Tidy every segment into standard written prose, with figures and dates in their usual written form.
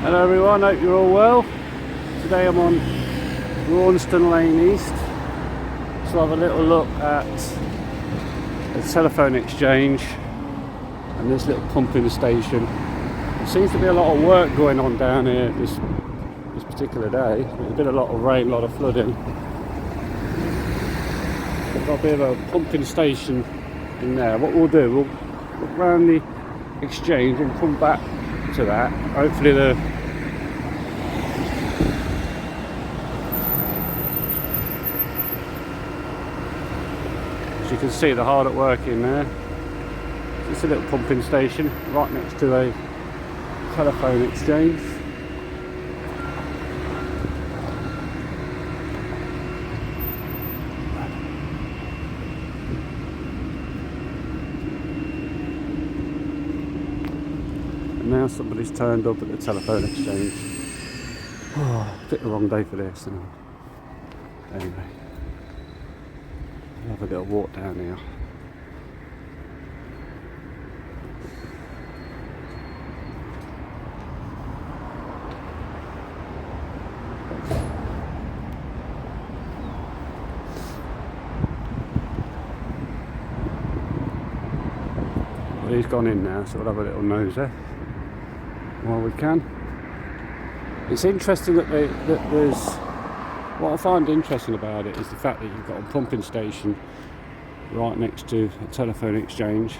Hello everyone, hope you're all well. Today I'm on Braunstone Lane East, so I'll have a little look at the telephone exchange and this little pumping station. There seems to be a lot of work going on down here this particular day. There's been a lot of rain, a lot of flooding. We've got a bit of a pumping station in there. What we'll do, we'll look around the exchange and come back to that. Hopefully as you can see, they're hard at work in there. It's a little pumping station right next to a telephone exchange. And now somebody's turned up at the telephone exchange. Oh, picked the wrong day for this. Anyway, I'll have a little walk down here. Well, he's gone in now, so we'll have a little nose there while we can. It's interesting that there's, what I find interesting about it is the fact that you've got a pumping station right next to a telephone exchange.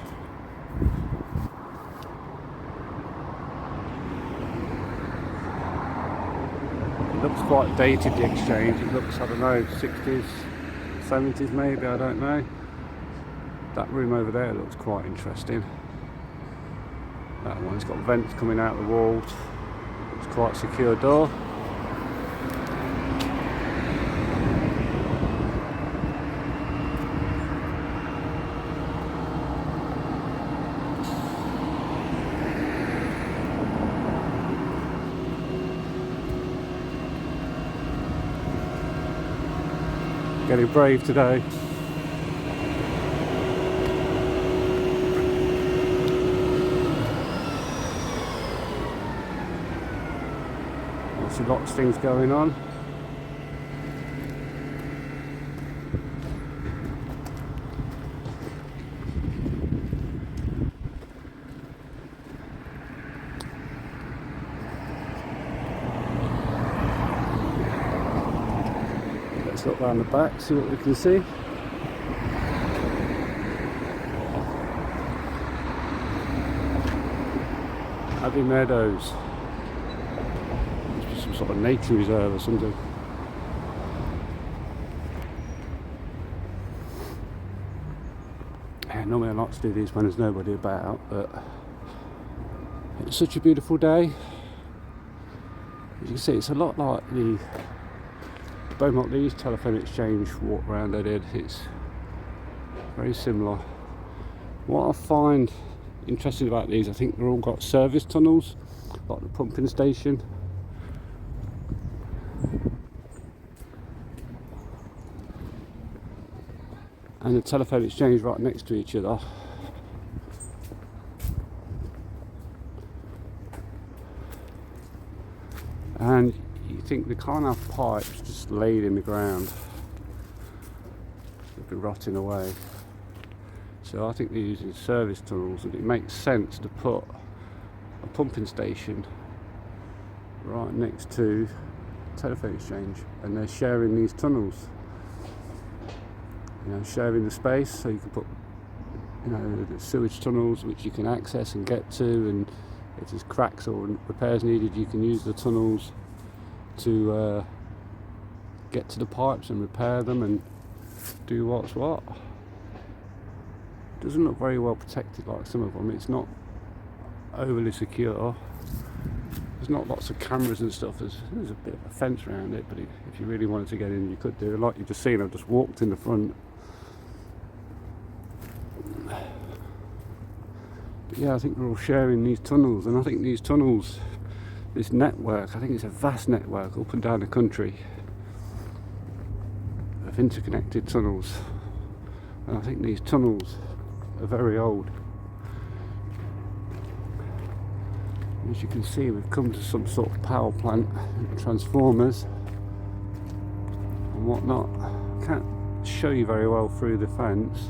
It looks quite dated, the exchange. It looks, I don't know, 60s, 70s maybe, I don't know. That room over there looks quite interesting. That one's got vents coming out the walls. It's quite a secure door. Getting brave today. Lots of things going on. Let's look round the back, see what we can see. Abbey Meadows. Some sort of nature reserve or something. Yeah, normally I like to do these when there's nobody about, but it's such a beautiful day. As you can see, it's a lot like the Beaumont Lee's telephone exchange walk round I did. It's very similar. What I find interesting about these, I think they're all got service tunnels, like the pumping station. And the telephone exchange right next to each other. And you think they can't have pipes just laid in the ground. They'd be rotting away. So I think they're using service tunnels, and it makes sense to put a pumping station right next to a telephone exchange, and they're sharing these tunnels. You know, sharing the space, so you can put, you know, the sewage tunnels which you can access and get to, and if there's cracks or repairs needed, you can use the tunnels to get to the pipes and repair them and do what's what. It doesn't look very well protected like some of them. It's not overly secure. There's not lots of cameras and stuff. There's a bit of a fence around it, but if you really wanted to get in, you could do. Like you've just seen, I've just walked in the front. But yeah, I think we're all sharing these tunnels, and I think these tunnels, this network, I think it's a vast network up and down the country of interconnected tunnels, and I think these tunnels are very old. As you can see, we've come to some sort of power plant, transformers and whatnot. Can't show you very well through the fence.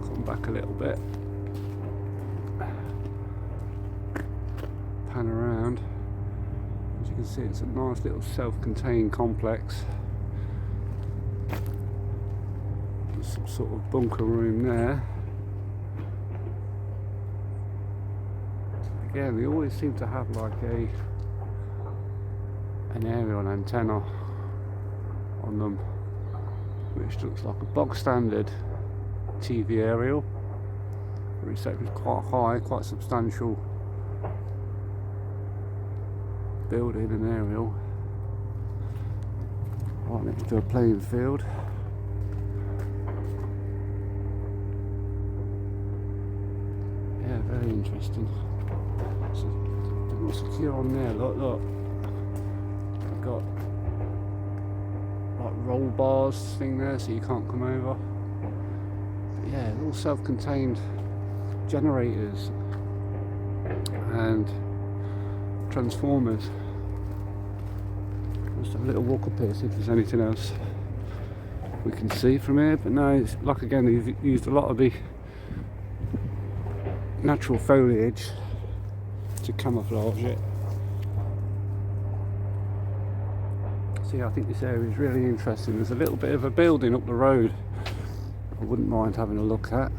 Come back a little bit. Pan around. As you can see, it's a nice little self-contained complex. There's some sort of bunker room there. Again, they always seem to have like an aerial antenna on them, which looks like a bog standard TV aerial. The reception is quite high, quite substantial building and aerial. Right next to a playing field. Yeah, very interesting. So, a bit more secure on there. Look. I've got like roll bars thing there, so you can't come over. But yeah, all self-contained generators and transformers. Just have a little walk up here, see if there's anything else we can see from here. But no, it's like, again, they've used a lot of the natural foliage to camouflage it. So yeah, I think this area is really interesting. There's a little bit of a building up the road I wouldn't mind having a look at,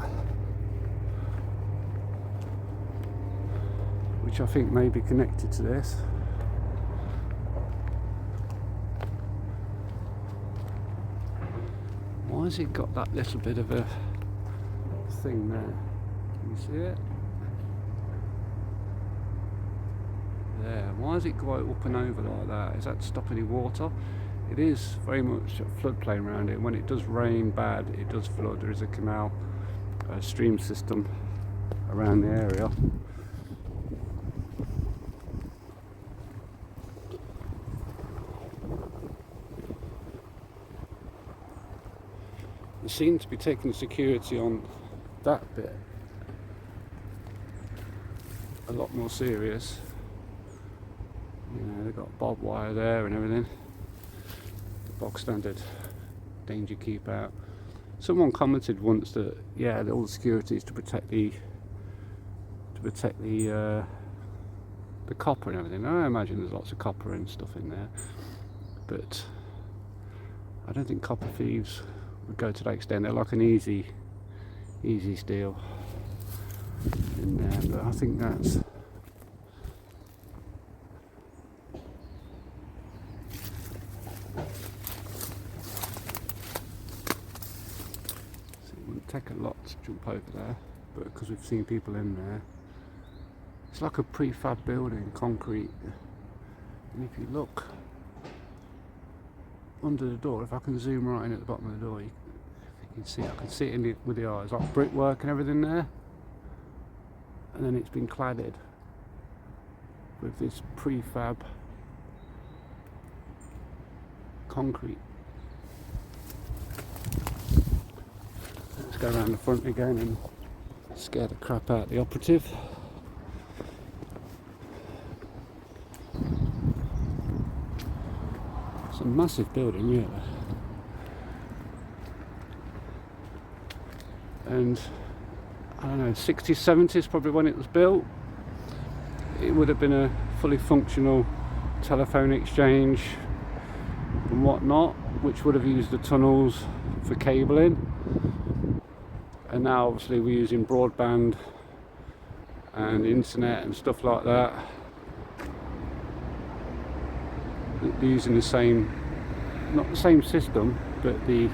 which I think may be connected to this. Why has it got that little bit of a thing there? Can you see it? There. Why does it go up and over like that? Is that to stop any water? It is very much a floodplain around it. When it does rain bad, it does flood. There is a canal, a stream system around the area. They seem to be taking security on that bit a lot more serious. You know, they've got barbed wire there and everything. The bog standard danger keep out. Someone commented once that yeah, all the security is to protect the copper and everything. I imagine there's lots of copper and stuff in there, but I don't think copper thieves would go to that extent. They're like an easy steal in there, but I think that's take a lot to jump over there, but because we've seen people in there, it's like a prefab building, concrete. And if you look under the door, if I can zoom right in at the bottom of the door, you can see, I can see it with the eyes, like brickwork and everything there, and then it's been cladded with this prefab concrete. Go around the front again and scare the crap out of the operative. It's a massive building, really. And I don't know, 60s, 70s probably when it was built. It would have been a fully functional telephone exchange and whatnot, which would have used the tunnels for cabling. And now obviously we're using broadband and internet and stuff like that. They're using the same, not the same system, but the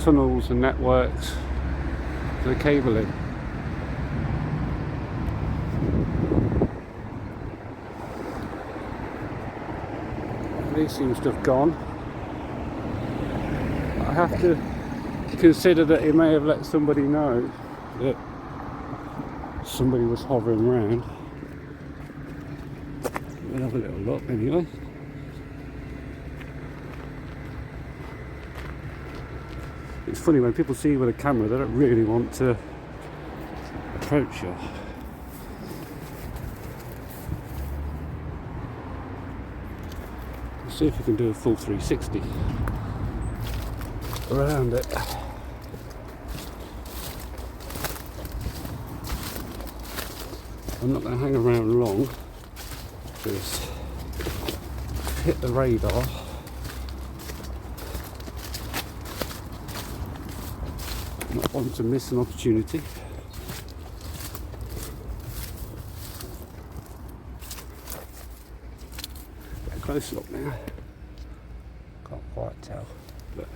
tunnels and networks for the cabling. These seems to have gone. I have to consider that he may have let somebody know that somebody was hovering around. We'll have a little look anyway. It's funny when people see you with a camera, they don't really want to approach you. see if we can do a full 360 around it. I'm not going to hang around long, just hit the radar. Not want to miss an opportunity. Get a close look now. Can't quite tell, but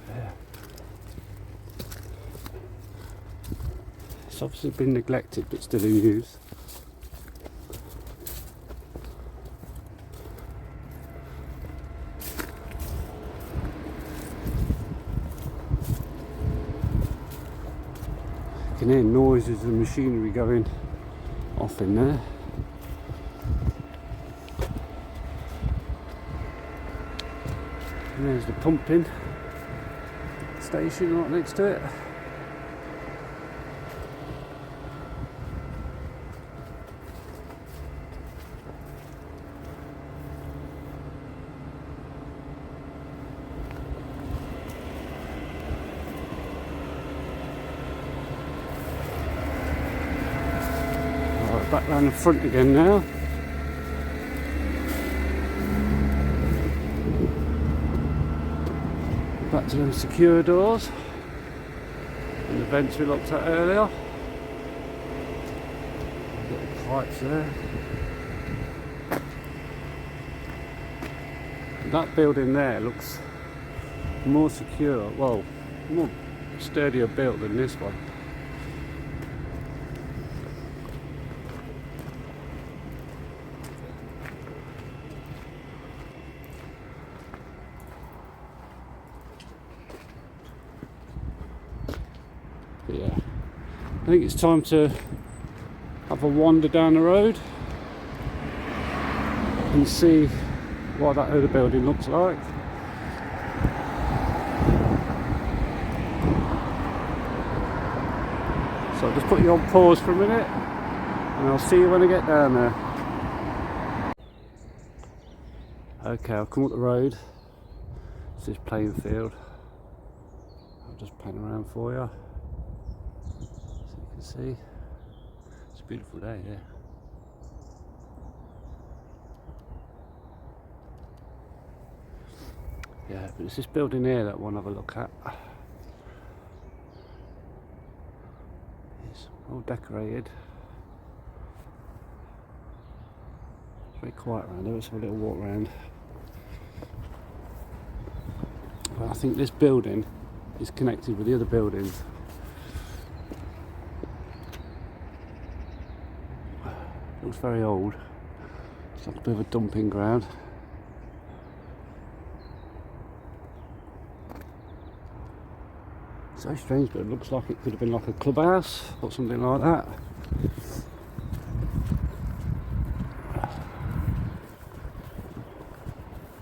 it's obviously been neglected, but still in use. You can hear noises of machinery going off in there. And there's the pumping station right next to it. Back round the front again now. Back to them secure doors and the vents we looked at earlier. Little pipes there. That building there looks more secure, well, more sturdier built than this one. But yeah, I think it's time to have a wander down the road and see what that other building looks like. So I'll just put you on pause for a minute and I'll see you when I get down there. Okay, I've come up the road. It's this plain field. I'll just pan around for you. So you can see, it's a beautiful day here. Yeah, but it's this building here that I want to have a look at. It's all decorated. It's very quiet around here. Let's have a little walk around. But I think this building is connected with the other buildings. Looks very old. It's like a bit of a dumping ground. So strange, but it looks like it could have been like a clubhouse or something like that.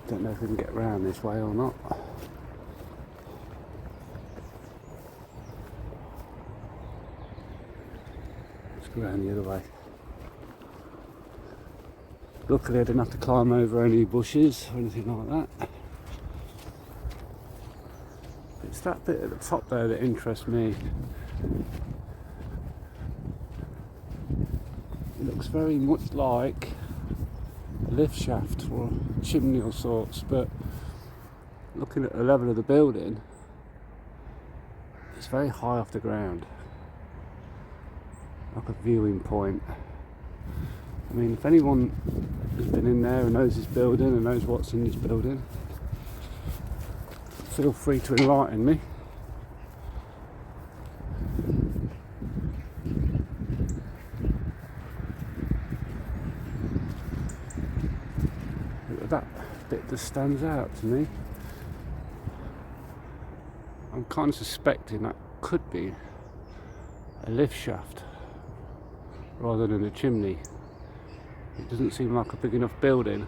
Don't know if we can get around this way or not. Let's go around the other way. Luckily I didn't have to climb over any bushes or anything like that. It's that bit at the top there that interests me. It looks very much like a lift shaft or a chimney of sorts, but looking at the level of the building, it's very high off the ground, like a viewing point. I mean, if anyone has been in there and knows this building and knows what's in this building, feel free to enlighten me. That bit just stands out to me. I'm kind of suspecting that could be a lift shaft rather than a chimney. It doesn't seem like a big enough building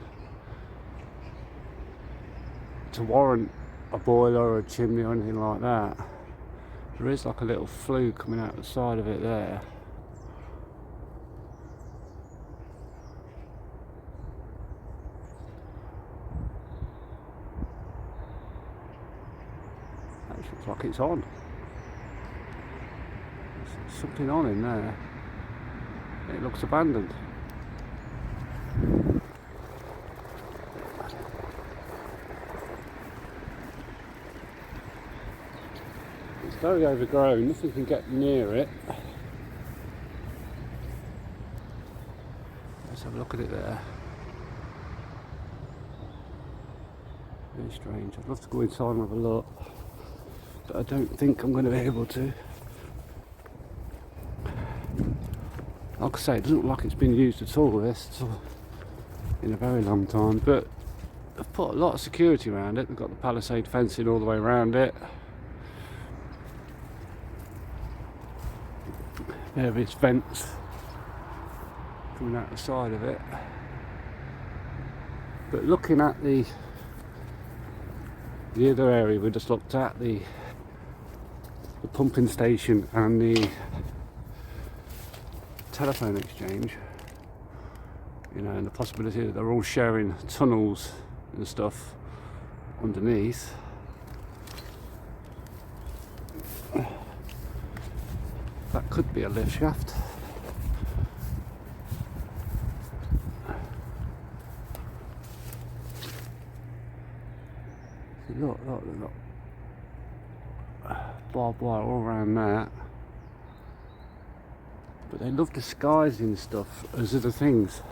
to warrant a boiler or a chimney or anything like that. There is like a little flue coming out the side of it there. Looks like it's on. There's something on in there. It looks abandoned. It's very overgrown, nothing can get near it. Let's have a look at it there. Very strange. I'd love to go inside and have a look, but I don't think I'm going to be able to. Like I say, it doesn't look like it's been used at all, this, in a very long time, but they've put a lot of security around it. They've got the palisade fencing all the way around it. Various vents coming out the side of it. But looking at the other area we just looked at, the pumping station and the telephone exchange, you know, and the possibility that they're all sharing tunnels and stuff underneath. That could be a lift shaft. Look, barbed wire all around that. But they love disguising stuff as other things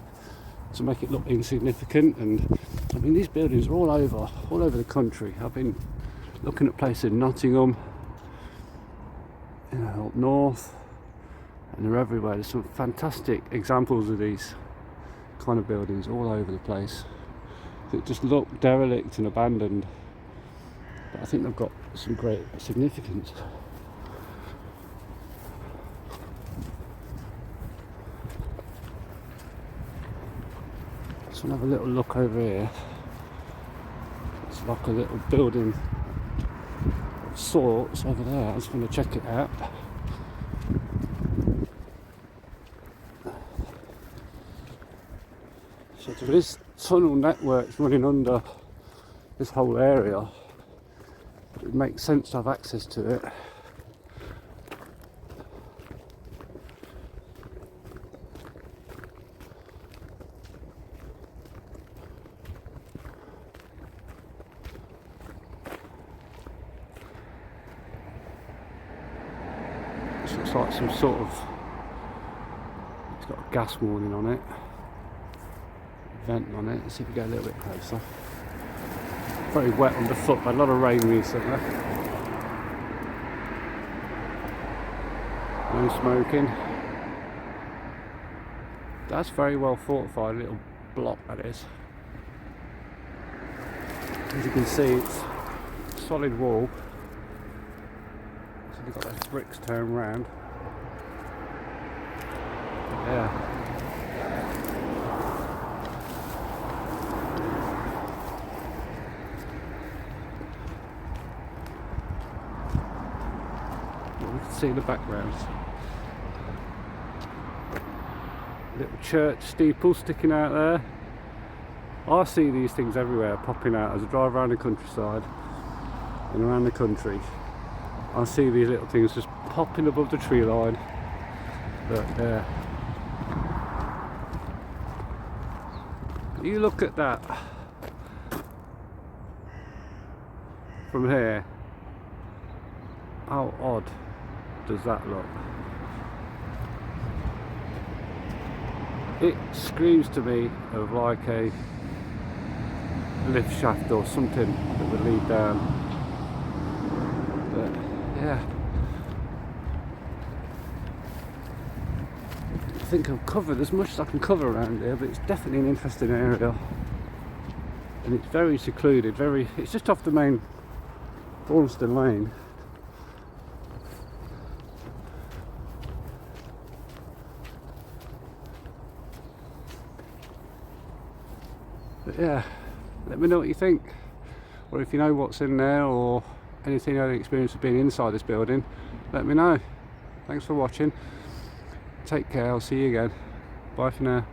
to make it look insignificant. And I mean, these buildings are all over the country. I've been looking at places in Nottingham, you know, up north, and they're everywhere. There's some fantastic examples of these kind of buildings all over the place that just look derelict and abandoned, but I think they've got some great significance. So I'll have a little look over here. It's like a little building of sorts over there. I just want to check it out. So there is tunnel networks running under this whole area. It makes sense to have access to it. This looks like some sort of, it's got a gas warning on it, vent on it. Let's see if we go a little bit closer. Very wet underfoot, but a lot of rain recently. No smoking. That's very well fortified, little block that is. As you can see, it's a solid wall. So they've got those bricks turned round. Yeah. You can see the background. Little church steeple sticking out there. I see these things everywhere popping out as I drive around the countryside and around the country. I see these little things just popping above the tree line. But yeah. You look at that from here. How odd does that look? It screams to me of like a lift shaft or something that would lead down. But yeah, I think I've covered as much as I can cover around here, but it's definitely an interesting area, and it's very secluded. It's just off the main Braunstone Lane. But yeah, let me know what you think, or if you know what's in there, or anything other experience of being inside this building, let me know. Thanks for watching. Take care, I'll see you again. Bye for now.